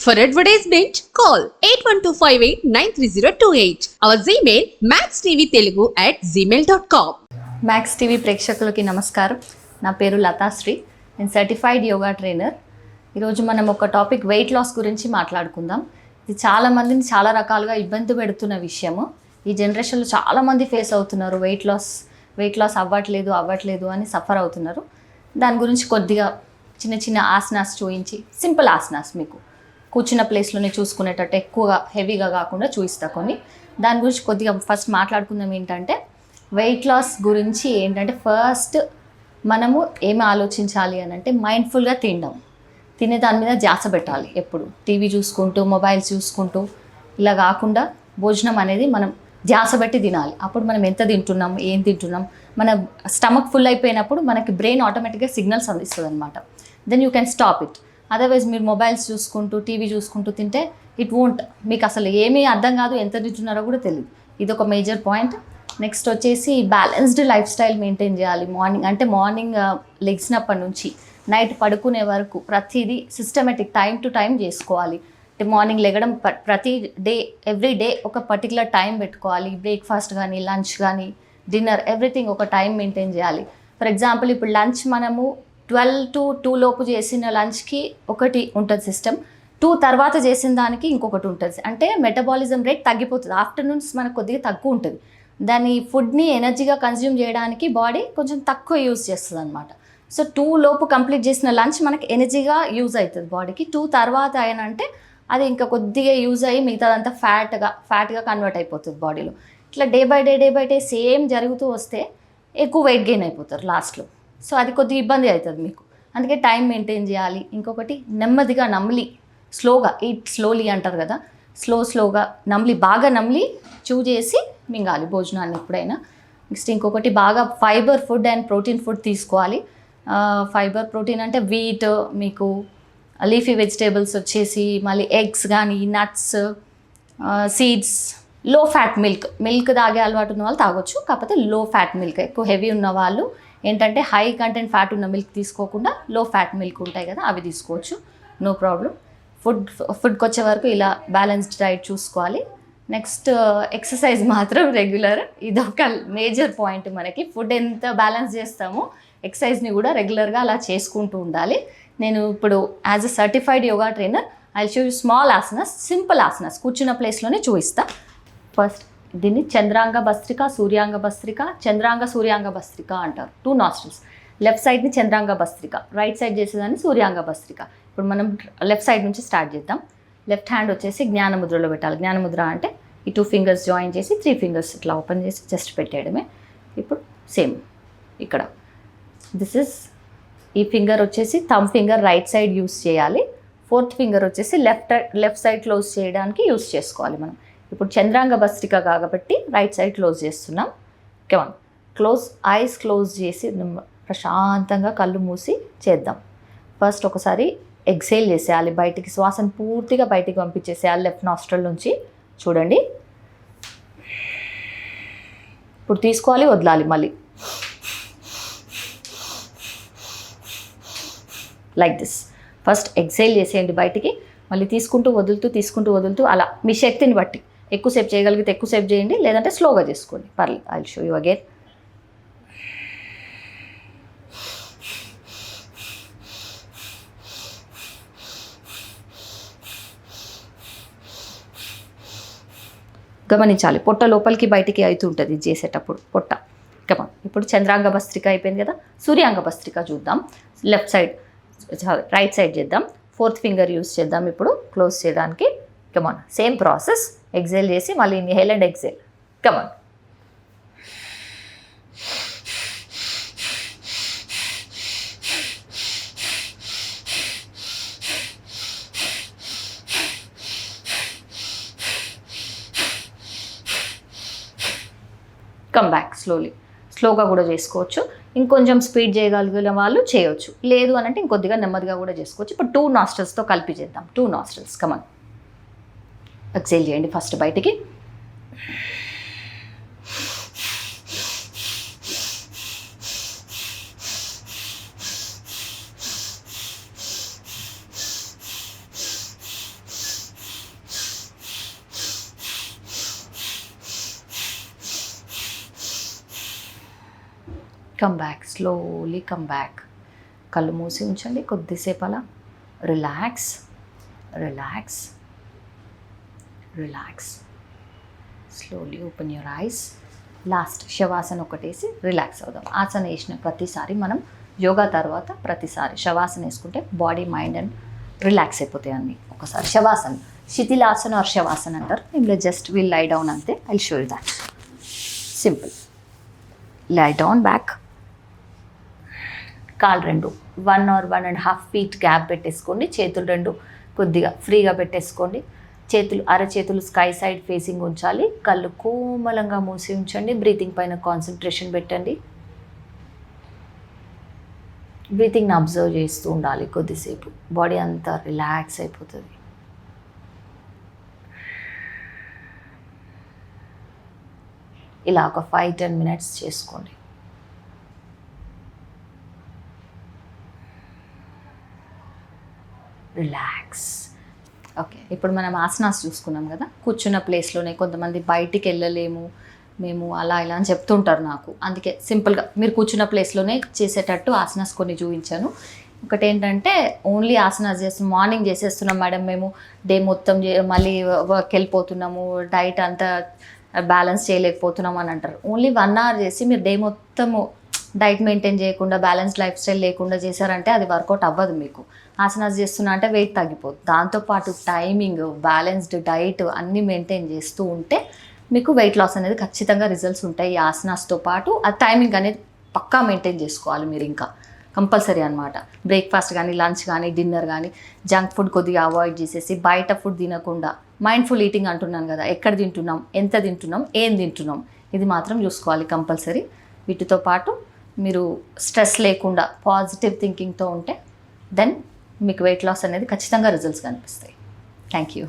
For advertisement, call 8125893028. Our Gmail maxtvtelugu@gmail.com. Max TV ప్రేక్షకులకి నమస్కారం. నా పేరు లతాశ్రీ. నేను సర్టిఫైడ్ యోగా ట్రైనర్. ఈరోజు మనం ఒక టాపిక్ వెయిట్ లాస్ గురించి మాట్లాడుకుందాం. ఇది చాలామందిని చాలా రకాలుగా ఇబ్బంది పెడుతున్న విషయము. ఈ జనరేషన్లో చాలామంది ఫేస్ అవుతున్నారు. వెయిట్ లాస్ అవ్వట్లేదు అని సఫర్ అవుతున్నారు. దాని గురించి కొద్దిగా చిన్న చిన్న ఆసనాస్ చూపించి, సింపుల్ ఆసనాస్ మీకు కూర్చున్న ప్లేస్లోనే చూసుకునేటట్టు ఎక్కువగా హెవీగా కాకుండా చూపిస్తా కొన్ని. దాని గురించి కొద్దిగా ఫస్ట్ మాట్లాడుకుందాం. ఏంటంటే వెయిట్ లాస్ గురించి ఏంటంటే ఫస్ట్ మనము ఏమి ఆలోచించాలి అని అంటే మైండ్ఫుల్గా తినే దాని మీద ధ్యాస పెట్టాలి. ఎప్పుడు టీవీ చూసుకుంటూ మొబైల్స్ చూసుకుంటూ ఇలా కాకుండా భోజనం అనేది మనం ధ్యాస పెట్టి తినాలి. అప్పుడు మనం ఎంత తింటున్నాం, ఏం తింటున్నాం, మన స్టమక్ ఫుల్ అయిపోయినప్పుడు మనకి బ్రెయిన్ ఆటోమేటిక్గా సిగ్నల్స్ అందిస్తుంది అనమాట. Then you can stop it. Otherwise మీరు మొబైల్స్ చూసుకుంటూ టీవీ చూసుకుంటూ తింటే ఇట్ వోంట్, మీకు అసలు ఏమీ అర్థం కాదు, ఎంత తింటున్నారో కూడా తెలియదు. ఇది ఒక మేజర్ పాయింట్. నెక్స్ట్ వచ్చేసి బ్యాలెన్స్డ్ లైఫ్ స్టైల్ మెయింటైన్ చేయాలి. మార్నింగ్ లెగ్సినప్పటి నుంచి నైట్ పడుకునే వరకు ప్రతిదీ సిస్టమేటిక్ టైం టు టైం చేసుకోవాలి. అంటే మార్నింగ్ లెగడం ప్రతి డే ఎవ్రీ డే ఒక పర్టికులర్ టైం పెట్టుకోవాలి. బ్రేక్ఫాస్ట్ కానీ లంచ్ కానీ డిన్నర్ ఎవ్రీథింగ్ ఒక టైం మెయింటైన్ చేయాలి. ఫర్ ఎగ్జాంపుల్ ఇప్పుడు లంచ్ మనము 12 to 2 లోపు చేసిన లంచ్కి ఒకటి ఉంటుంది సిస్టమ్, 2 తర్వాత చేసిన దానికి ఇంకొకటి ఉంటుంది. అంటే మెటబాలిజం రేట్ తగ్గిపోతుంది. ఆఫ్టర్నూన్స్ మనకు కొద్దిగా తక్కువ ఉంటుంది. దాని ఫుడ్ని ఎనర్జీగా కన్జ్యూమ్ చేయడానికి బాడీ కొంచెం తక్కువ యూజ్ చేస్తుంది అనమాట. సో 2 లోపు కంప్లీట్ చేసిన లంచ్ మనకి ఎనర్జీగా యూజ్ అవుతుంది బాడీకి. 2 తర్వాత అయినంటే అది ఇంకా కొద్దిగా యూజ్ అయ్యి మిగతాదంతా ఫ్యాట్గా కన్వర్ట్ అయిపోతుంది బాడీలో. ఇట్లా డే బై డే సేమ్ జరుగుతూ వస్తే ఎక్కువ వెయిట్ గెయిన్ అయిపోతారు లాస్ట్లో. సో అది కొద్దిగా ఇబ్బంది అవుతుంది మీకు. అందుకే టైం మెయింటైన్ చేయాలి. ఇంకొకటి నెమ్మదిగా స్లోగా ఈట్ స్లోలీ అంటారు కదా, స్లోగా బాగా చూ చేసి మింగాలి భోజనాన్ని ఎప్పుడైనా. నెక్స్ట్ ఇంకొకటి బాగా fibre food and protein food తీసుకోవాలి. ఫైబర్ ప్రోటీన్ అంటే వీట్, మీకు లీఫీ వెజిటేబుల్స్ వచ్చేసి మళ్ళీ ఎగ్స్ కానీ నట్స్, సీడ్స్, లో ఫ్యాట్ మిల్క్ తాగే అలవాటు ఉన్న వాళ్ళు తాగొచ్చు. కాకపోతే లో ఫ్యాట్ మిల్క్, ఎక్కువ హెవీ ఉన్న వాళ్ళు ఏంటంటే హై కంటెంట్ ఫ్యాట్ ఉన్న మిల్క్ తీసుకోకుండా లో ఫ్యాట్ మిల్క్ ఉంటాయి కదా, అవి తీసుకోవచ్చు, నో ప్రాబ్లం. ఫుడ్కి వచ్చే వరకు ఇలా బ్యాలెన్స్డ్ డైట్ చూసుకోవాలి. నెక్స్ట్ ఎక్సర్సైజ్ మాత్రం రెగ్యులర్. ఇదొక మేజర్ పాయింట్. మనకి ఫుడ్ ఎంత బ్యాలెన్స్ చేస్తామో ఎక్సర్సైజ్ని కూడా రెగ్యులర్గా అలా చేసుకుంటూ ఉండాలి. నేను ఇప్పుడు as a certified yoga trainer I show you small asanas, simple asanas కూర్చున్న ప్లేస్లోనే చూపిస్తా. ఫస్ట్ దీన్ని చంద్రాంగ భస్త్రిక, సూర్యాంగ భస్త్రిక, సూర్యాంగ భస్త్రిక అంటారు. 2 nostrils. లెఫ్ట్ సైడ్ని చంద్రాంగ భస్త్రిక, రైట్ సైడ్ చేసేదాన్ని సూర్యాంగ భస్త్రిక. ఇప్పుడు మనం లెఫ్ట్ సైడ్ నుంచి స్టార్ట్ చేద్దాం. లెఫ్ట్ హ్యాండ్ వచ్చేసి జ్ఞానముద్రలో పెట్టాలి. జ్ఞానముద్ర అంటే ఈ 2 fingers జాయిన్ చేసి 3 fingers ఇట్లా ఓపెన్ చేసి జస్ట్ పెట్టేయడమే. ఇప్పుడు సేమ్ ఇక్కడ ఈ ఫింగర్ వచ్చేసి thumb finger right side use చేయాలి. 4th ఫింగర్ వచ్చేసి లెఫ్ట్ సైడ్ క్లోజ్ చేయడానికి యూస్ చేసుకోవాలి మనం. ఇప్పుడు చంద్రాంగ భస్త్రిక కాబట్టి రైట్ సైడ్ క్లోజ్ చేస్తున్నాం. ఓకేవన్ ఐస్ క్లోజ్ చేసి ప్రశాంతంగా కళ్ళు మూసి చేద్దాం. ఫస్ట్ ఒకసారి ఎక్సేల్ చేసేయాలి, బయటికి శ్వాసను పూర్తిగా బయటికి పంపించేసేయాలి లెఫ్ట్ నాస్ట్రల్ నుంచి. చూడండి, ఇప్పుడు తీసుకోవాలి, వదలాలి మళ్ళీ లైక్ దిస్. ఫస్ట్ ఎక్సేల్ చేసేయండి బయటికి, మళ్ళీ తీసుకుంటూ వదులుతూ అలా మీ శక్తిని బట్టి ఎక్కువసేపు చేయగలిగితే ఎక్కువసేపు చేయండి, లేదంటే స్లోగా చేసుకోండి, పర్లేదు. I will show you again. గమనించాలి, పొట్ట లోపలికి బయటికి అవుతుంటుంది ఇది చేసేటప్పుడు పొట్ట. కమాన్. ఇప్పుడు చంద్రాంగ భస్త్రిక అయిపోయింది కదా, సూర్యాంగ భస్త్రిక చూద్దాం. రైట్ సైడ్ చేద్దాం. 4th ఫింగర్ యూస్ చేద్దాం ఇప్పుడు క్లోజ్ చేయడానికి. కమాన్, సేమ్ ప్రాసెస్. ఎక్సేల్ చేసి మళ్ళీ inhale and exhale. Come on. Come back స్లోగా కూడా చేసుకోవచ్చు. ఇంకొంచెం స్పీడ్ చేయగలిగిన వాళ్ళు చేయొచ్చు, లేదు అని అంటే ఇంకొద్దిగా నెమ్మదిగా కూడా చేసుకోవచ్చు. ఇప్పుడు 2 nostrils కలిపి చేద్దాం. 2 nostrils. కమాన్. ఎక్సేల్ చేయండి ఫస్ట్ బయటికి. Come back, slowly come back. కళ్ళు మూసి ఉంచండి కొద్దిసేపు అలా. Relax, relax, relax. Slowly open your eyes. Last shavasana ఒకటేసి రిలాక్స్ అవుదాం. ఆసన వేసిన ప్రతిసారి మనం యోగా తర్వాత ప్రతిసారి శవాసన వేసుకుంటే బాడీ మైండ్ అండ్ రిలాక్స్ అయిపోతాయి అన్నీ. ఒకసారి శవాసన, శిథిలాసన ఆర్ శవాసన అంటారు. ఇందులో జస్ట్ విల్ లై డౌన్ అంతే. I show you that. Simple. Lie down back. కాలు రెండు 1 or 1.5 feet గ్యాప్ పెట్టేసుకోండి. చేతులు రెండు కొద్దిగా ఫ్రీగా పెట్టేసుకోండి. చేతులు అరచేతులు స్కై సైడ్ ఫేసింగ్ ఉంచాలి. కళ్ళు కోమలంగా మూసి ఉంచండి. బ్రీతింగ్ పైన కాన్సన్ట్రేషన్ పెట్టండి. బ్రీతింగ్ని అబ్జర్వ్ చేస్తూ ఉండాలి కొద్దిసేపు. బాడీ అంతా రిలాక్స్ అయిపోతుంది. ఇలా ఒక 5-10 minutes చేసుకోండి. రిలాక్స్. ఓకే, ఇప్పుడు మనం ఆసనాస్ చూసుకున్నాం కదా. కూర్చున్న ప్లేస్లోనే కొంతమంది బయటికి వెళ్ళలేము మేము అలా ఇలా అని చెప్తుంటారు నాకు. అందుకే సింపుల్గా మీరు కూర్చున్న ప్లేస్లోనే చేసేటట్టు ఆసనాస్ కొన్ని చూపించాను. ఒకటి ఏంటంటే ఓన్లీ ఆసనాస్ చేస్తున్నాం, మార్నింగ్ చేసేస్తున్నాం మేడం మేము, డే మొత్తం మళ్ళీ వర్క్ వెళ్ళిపోతున్నాము, డైట్ అంతా బ్యాలెన్స్ చేయలేకపోతున్నాం అని అంటారు. ఓన్లీ 1 hour చేసి మీరు డే మొత్తము డైట్ మెయింటైన్ చేయకుండా బ్యాలెన్స్డ్ లైఫ్ స్టైల్ లేకుండా చేశారంటే అది వర్కౌట్ అవ్వదు మీకు. ఆసనాస్ చేస్తున్నా అంటే వెయిట్ తగ్గిపోతుంది. దాంతోపాటు టైమింగ్, బ్యాలెన్స్డ్ డైట్ అన్నీ మెయింటైన్ చేస్తూ ఉంటే మీకు వెయిట్ లాస్ అనేది ఖచ్చితంగా రిజల్ట్స్ ఉంటాయి. ఈ ఆసనాస్తో పాటు ఆ టైమింగ్ అనేది పక్కా మెయింటైన్ చేసుకోవాలి మీరు. ఇంకా కంపల్సరీ అనమాట. బ్రేక్ఫాస్ట్ కానీ, లంచ్ కానీ, డిన్నర్ కానీ జంక్ ఫుడ్ కొద్దిగా అవాయిడ్ చేసేసి బయట ఫుడ్ తినకుండా మైండ్ఫుల్ ఈటింగ్ అంటున్నాను కదా, ఎక్కడ తింటున్నాం, ఎంత తింటున్నాం, ఏం తింటున్నాం, ఇది మాత్రం చూసుకోవాలి కంపల్సరీ. వీటితో పాటు మీరు స్ట్రెస్ లేకుండా పాజిటివ్ థింకింగ్తో ఉంటే దెన్ మీకు వెయిట్ లాస్ అనేది ఖచ్చితంగా రిజల్ట్స్ కనిపిస్తాయి. Thank you.